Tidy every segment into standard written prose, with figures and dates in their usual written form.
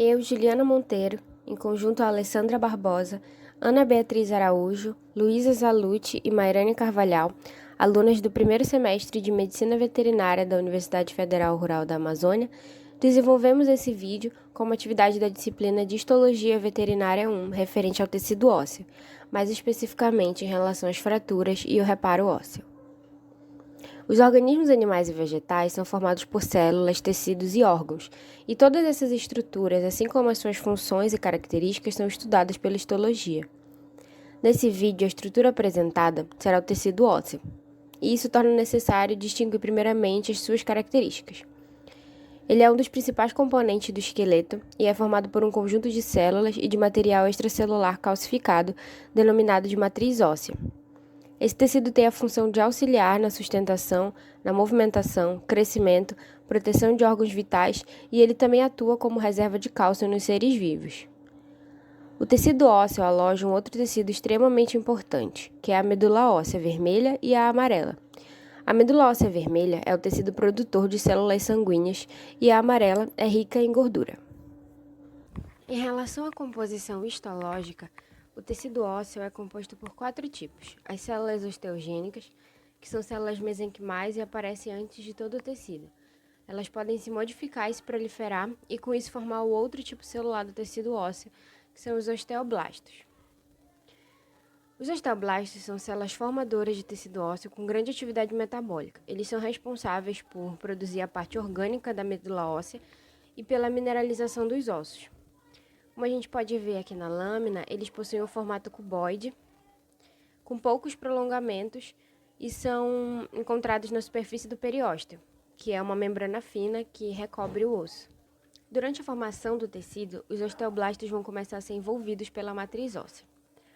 Eu, Juliana Monteiro, em conjunto a Alessandra Barbosa, Ana Beatriz Araújo, Luísa Zalucci e Mairane Carvalhal, alunas do primeiro semestre de Medicina Veterinária da Universidade Federal Rural da Amazônia, desenvolvemos esse vídeo como atividade da disciplina de Histologia Veterinária 1, referente ao tecido ósseo, mais especificamente em relação às fraturas e o reparo ósseo. Os organismos animais e vegetais são formados por células, tecidos e órgãos, e todas essas estruturas, assim como as suas funções e características, são estudadas pela histologia. Nesse vídeo, a estrutura apresentada será o tecido ósseo, e isso torna necessário distinguir primeiramente as suas características. Ele é um dos principais componentes do esqueleto e é formado por um conjunto de células e de material extracelular calcificado, denominado de matriz óssea. Esse tecido tem a função de auxiliar na sustentação, na movimentação, crescimento, proteção de órgãos vitais e ele também atua como reserva de cálcio nos seres vivos. O tecido ósseo aloja um outro tecido extremamente importante, que é a medula óssea vermelha e a amarela. A medula óssea vermelha é o tecido produtor de células sanguíneas e a amarela é rica em gordura. Em relação à composição histológica, o tecido ósseo é composto por 4 tipos: as células osteogênicas, que são células mesenquimais e aparecem antes de todo o tecido. Elas podem se modificar e se proliferar e com isso formar o outro tipo celular do tecido ósseo, que são os osteoblastos. Os osteoblastos são células formadoras de tecido ósseo com grande atividade metabólica. Eles são responsáveis por produzir a parte orgânica da medula óssea e pela mineralização dos ossos. Como a gente pode ver aqui na lâmina, eles possuem um formato cuboide, com poucos prolongamentos e são encontrados na superfície do periósteo, que é uma membrana fina que recobre o osso. Durante a formação do tecido, os osteoblastos vão começar a ser envolvidos pela matriz óssea.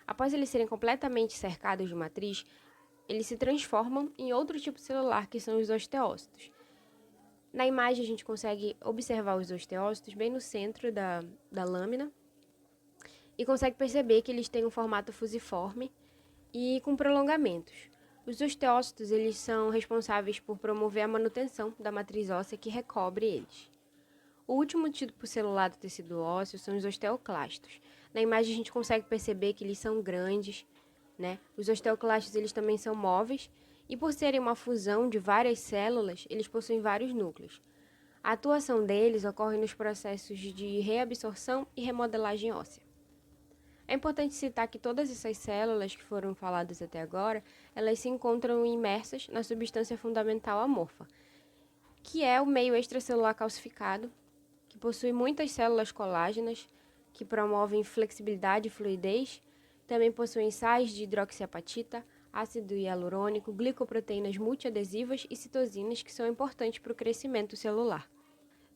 Após eles serem completamente cercados de matriz, eles se transformam em outro tipo celular, que são os osteócitos. Na imagem, a gente consegue observar os osteócitos bem no centro da lâmina e consegue perceber que eles têm um formato fusiforme e com prolongamentos. Os osteócitos eles são responsáveis por promover a manutenção da matriz óssea que recobre eles. O último tipo celular do tecido ósseo são os osteoclastos. Na imagem a gente consegue perceber que eles são grandes, né? Os osteoclastos eles também são móveis e por serem uma fusão de várias células, eles possuem vários núcleos. A atuação deles ocorre nos processos de reabsorção e remodelagem óssea. É importante citar que todas essas células que foram faladas até agora, elas se encontram imersas na substância fundamental amorfa, que é o meio extracelular calcificado, que possui muitas células colágenas, que promovem flexibilidade e fluidez, também possuem sais de hidroxiapatita, ácido hialurônico, glicoproteínas multiadesivas e citosinas que são importantes para o crescimento celular.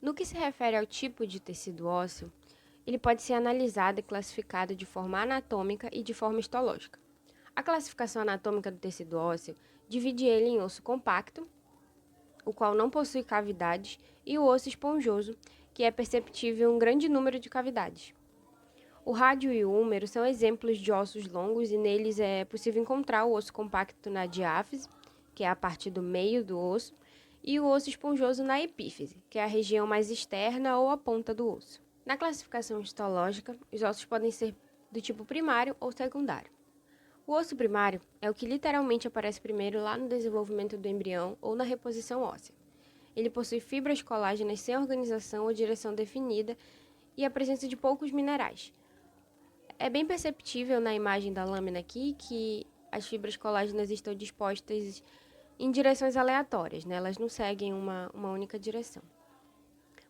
No que se refere ao tipo de tecido ósseo, ele pode ser analisado e classificado de forma anatômica e de forma histológica. A classificação anatômica do tecido ósseo divide ele em osso compacto, o qual não possui cavidades, e o osso esponjoso, que é perceptível um grande número de cavidades. O rádio e o húmero são exemplos de ossos longos e neles é possível encontrar o osso compacto na diáfise, que é a parte do meio do osso, e o osso esponjoso na epífise, que é a região mais externa ou a ponta do osso. Na classificação histológica, os ossos podem ser do tipo primário ou secundário. O osso primário é o que literalmente aparece primeiro lá no desenvolvimento do embrião ou na reposição óssea. Ele possui fibras colágenas sem organização ou direção definida e a presença de poucos minerais. É bem perceptível na imagem da lâmina aqui que as fibras colágenas estão dispostas em direções aleatórias, né? Elas não seguem uma única direção.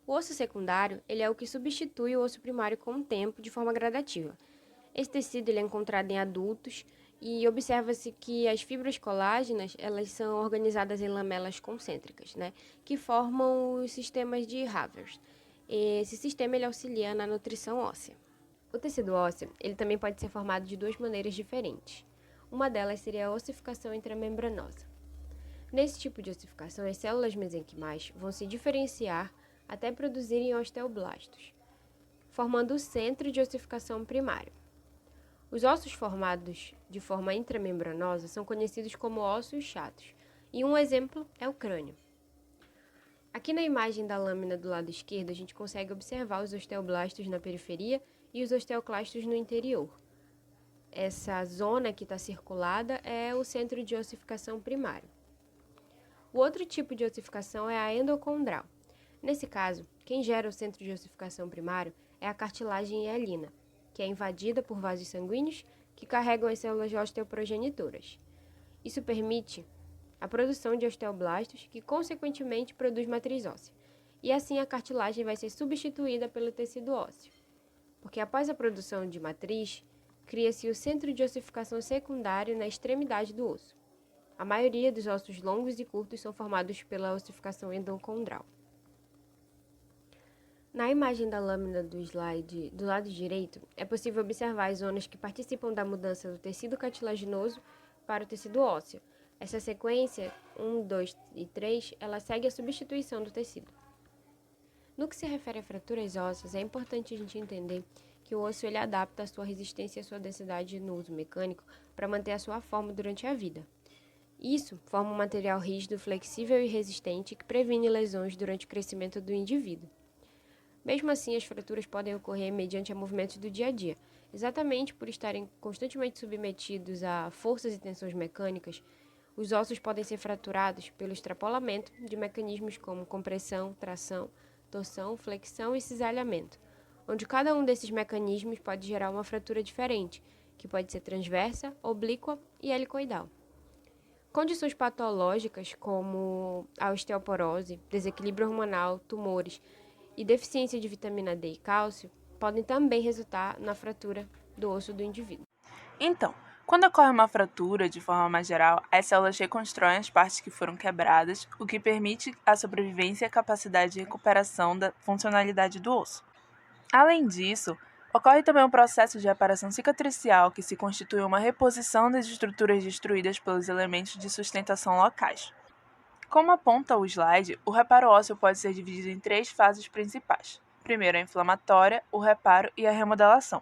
O osso secundário ele é o que substitui o osso primário com o tempo de forma gradativa. Esse tecido ele é encontrado em adultos e observa-se que as fibras colágenas elas são organizadas em lamelas concêntricas, né, que formam os sistemas de Havers. Esse sistema ele auxilia na nutrição óssea. O tecido ósseo ele também pode ser formado de 2 maneiras diferentes. Uma delas seria a ossificação intramembranosa. Nesse tipo de ossificação, as células mesenquimais vão se diferenciar até produzirem osteoblastos, formando o centro de ossificação primário. Os ossos formados de forma intramembranosa são conhecidos como ossos chatos, e um exemplo é o crânio. Aqui na imagem da lâmina do lado esquerdo, a gente consegue observar os osteoblastos na periferia e os osteoclastos no interior. Essa zona que está circulada é o centro de ossificação primário. O outro tipo de ossificação é a endocondral. Nesse caso, quem gera o centro de ossificação primário é a cartilagem hialina, que é invadida por vasos sanguíneos que carregam as células osteoprogenitoras. Isso permite a produção de osteoblastos, que consequentemente produz matriz óssea. E assim a cartilagem vai ser substituída pelo tecido ósseo. Porque após a produção de matriz, cria-se o centro de ossificação secundário na extremidade do osso. A maioria dos ossos longos e curtos são formados pela ossificação endocondral. Na imagem da lâmina do slide do lado direito, é possível observar as zonas que participam da mudança do tecido cartilaginoso para o tecido ósseo. Essa sequência, 1, 2 e 3, ela segue a substituição do tecido. No que se refere a fraturas ósseas, é importante a gente entender que o osso ele adapta a sua resistência e a sua densidade no uso mecânico para manter a sua forma durante a vida. Isso forma um material rígido, flexível e resistente que previne lesões durante o crescimento do indivíduo. Mesmo assim, as fraturas podem ocorrer mediante a movimentos do dia a dia, exatamente por estarem constantemente submetidos a forças e tensões mecânicas. Os ossos podem ser fraturados pelo extrapolamento de mecanismos como compressão, tração, torção, flexão e cisalhamento, onde cada um desses mecanismos pode gerar uma fratura diferente, que pode ser transversa, oblíqua e helicoidal. Condições patológicas como a osteoporose, desequilíbrio hormonal, tumores e deficiência de vitamina D e cálcio podem também resultar na fratura do osso do indivíduo. Então, quando ocorre uma fratura, de forma mais geral, as células reconstroem as partes que foram quebradas, o que permite a sobrevivência e a capacidade de recuperação da funcionalidade do osso. Além disso, ocorre também um processo de reparação cicatricial, que se constitui uma reposição das estruturas destruídas pelos elementos de sustentação locais. Como aponta o slide, o reparo ósseo pode ser dividido em 3 fases principais. Primeiro, a inflamatória, o reparo e a remodelação.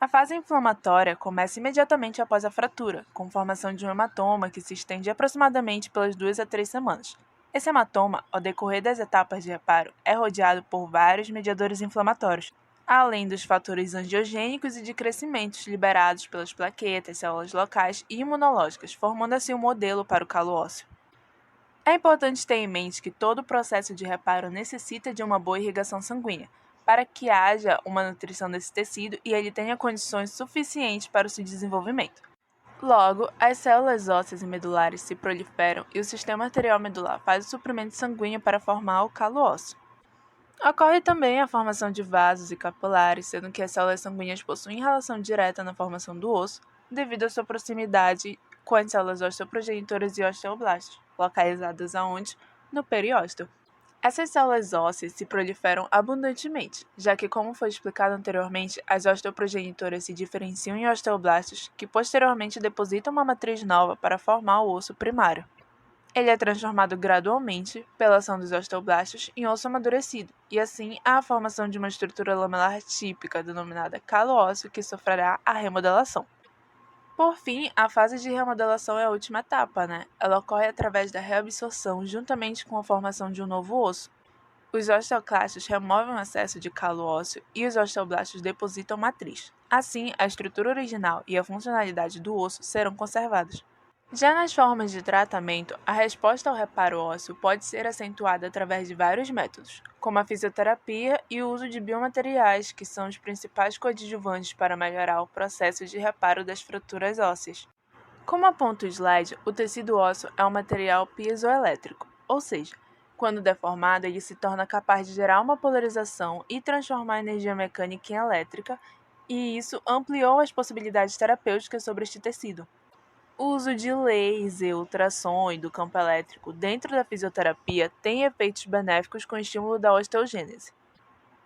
A fase inflamatória começa imediatamente após a fratura, com formação de um hematoma que se estende aproximadamente pelas 2 a 3 semanas. Esse hematoma, ao decorrer das etapas de reparo, é rodeado por vários mediadores inflamatórios, além dos fatores angiogênicos e de crescimentos liberados pelas plaquetas, células locais e imunológicas, formando assim um modelo para o calo ósseo. É importante ter em mente que todo o processo de reparo necessita de uma boa irrigação sanguínea, para que haja uma nutrição desse tecido e ele tenha condições suficientes para o seu desenvolvimento. Logo, as células ósseas e medulares se proliferam e o sistema arterial medular faz o suprimento sanguíneo para formar o calo ósseo. Ocorre também a formação de vasos e capilares, sendo que as células sanguíneas possuem relação direta na formação do osso, devido à sua proximidade com as células osteoprogenitoras e osteoblastos, localizadas aonde? No periósteo. Essas células ósseas se proliferam abundantemente, já que, como foi explicado anteriormente, as osteoprogenitoras se diferenciam em osteoblastos, que posteriormente depositam uma matriz nova para formar o osso primário. Ele é transformado gradualmente, pela ação dos osteoblastos, em osso amadurecido, e assim há a formação de uma estrutura lamelar típica, denominada calo ósseo, que sofrerá a remodelação. Por fim, a fase de remodelação é a última etapa, Ela ocorre através da reabsorção, juntamente com a formação de um novo osso. Os osteoclastos removem o excesso de calo ósseo e os osteoblastos depositam matriz. Assim, a estrutura original e a funcionalidade do osso serão conservadas. Já nas formas de tratamento, a resposta ao reparo ósseo pode ser acentuada através de vários métodos, como a fisioterapia e o uso de biomateriais, que são os principais coadjuvantes para melhorar o processo de reparo das fraturas ósseas. Como aponta o slide, o tecido ósseo é um material piezoelétrico, ou seja, quando deformado, ele se torna capaz de gerar uma polarização e transformar a energia mecânica em elétrica, e isso ampliou as possibilidades terapêuticas sobre este tecido. O uso de laser, ultrassom e do campo elétrico dentro da fisioterapia tem efeitos benéficos com o estímulo da osteogênese.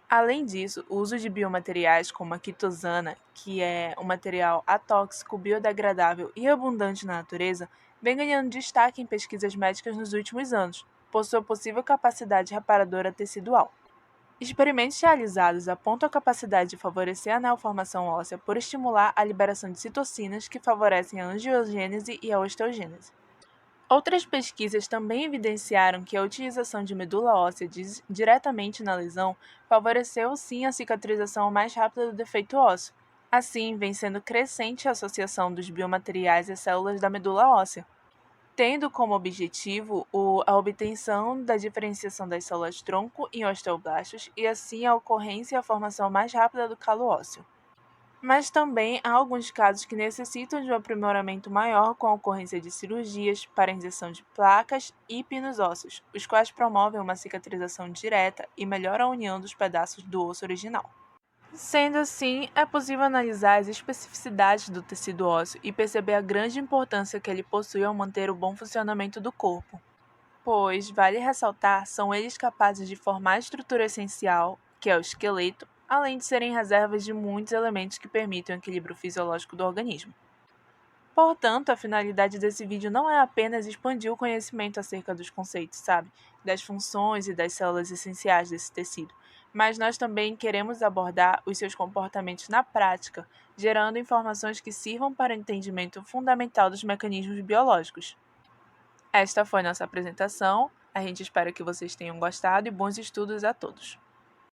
Além disso, o uso de biomateriais como a quitosana, que é um material atóxico, biodegradável e abundante na natureza, vem ganhando destaque em pesquisas médicas nos últimos anos, por sua possível capacidade reparadora tecidual. Experimentos realizados apontam a capacidade de favorecer a neoformação óssea por estimular a liberação de citocinas que favorecem a angiogênese e a osteogênese. Outras pesquisas também evidenciaram que a utilização de medula óssea diretamente na lesão favoreceu sim a cicatrização mais rápida do defeito ósseo. Assim, vem sendo crescente a associação dos biomateriais às células da medula óssea, tendo como objetivo a obtenção da diferenciação das células-tronco em osteoblastos e assim a ocorrência e a formação mais rápida do calo ósseo. Mas também há alguns casos que necessitam de um aprimoramento maior com a ocorrência de cirurgias para injeção de placas e pinos ósseos, os quais promovem uma cicatrização direta e melhoram a união dos pedaços do osso original. Sendo assim, é possível analisar as especificidades do tecido ósseo e perceber a grande importância que ele possui ao manter o bom funcionamento do corpo. Pois, vale ressaltar, são eles capazes de formar a estrutura essencial, que é o esqueleto, além de serem reservas de muitos elementos que permitem o equilíbrio fisiológico do organismo. Portanto, a finalidade desse vídeo não é apenas expandir o conhecimento acerca dos conceitos, sabe? Das funções e das células essenciais desse tecido, mas nós também queremos abordar os seus comportamentos na prática, gerando informações que sirvam para o entendimento fundamental dos mecanismos biológicos. Esta foi nossa apresentação. A gente espera que vocês tenham gostado e bons estudos a todos.